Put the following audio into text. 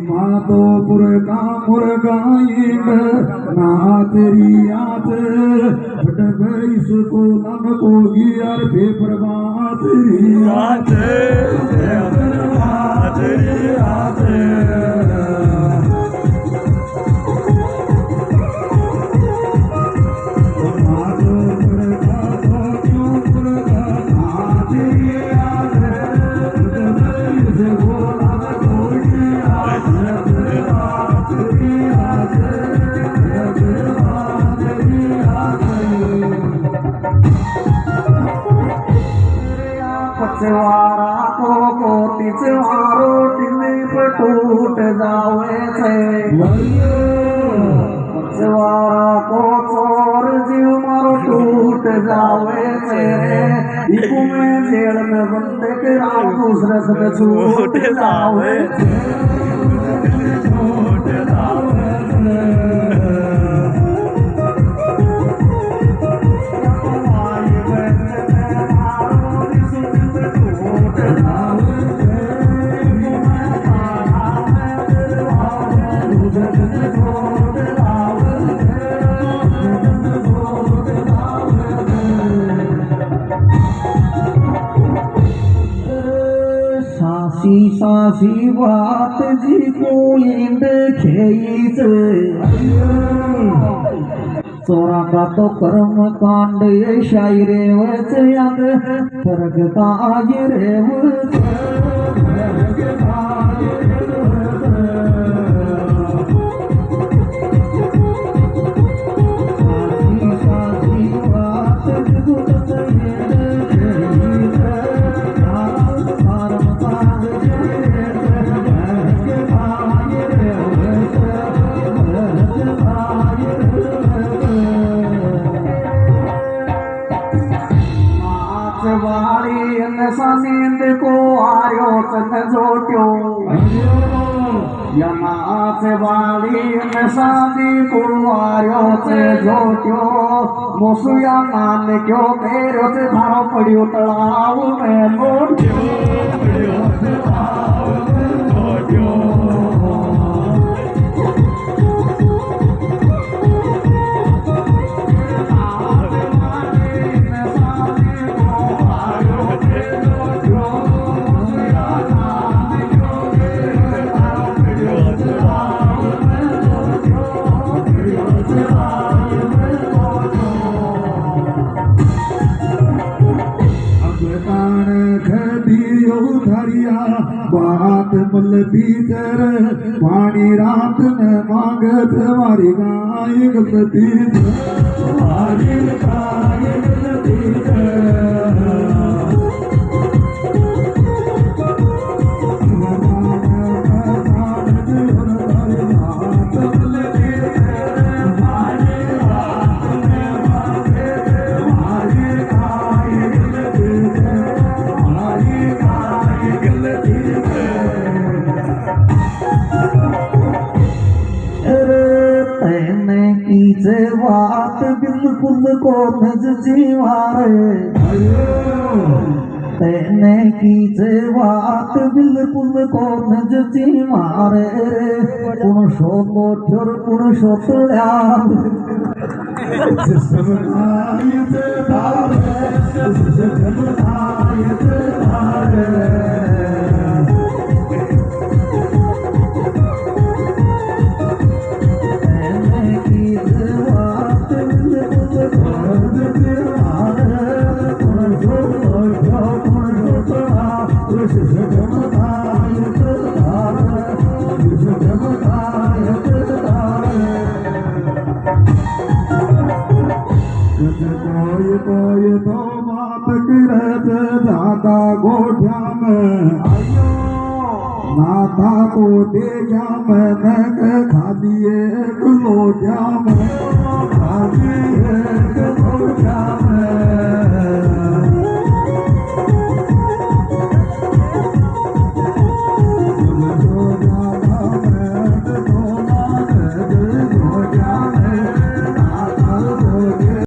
माधोपुर का मुर्गा ना तेरी याद बट गई इसको नम को गियर बेपरवाह तेरी याद तेरी याद पचवारा को कोटिचवारो टिलिप टूट जावे थे पचवारा को चोर जीव मारो टूट जावे थे इकु में जेल में बंदे के राम दूसरे से छूट जावे सासी बात जी को इंद खेईच चोरा का तो कर्म कांड ये शायरे वच यंग तरगता आगे रेव नींद को आयो तन जोट्यो यनाथ वाली में शादी को आयो ते जोट्यो मोसुया मान क्यों तेरे से धारो पड़ियो तलाव में मोट्यो बात मलबी तर पानी रात में मांगत हमारी गाय गलती हमारी गाय गलती बात बिल्कुल को नज जीवारे तेने की बात बिल्कुल को नज जीवारे पुण शो तो ठुर पुण शो तुल्या कोई तो बात करत दादा गोठ्या में नाता को दे गया मैंने खा दिए लोटिया में खा दिए लोटिया में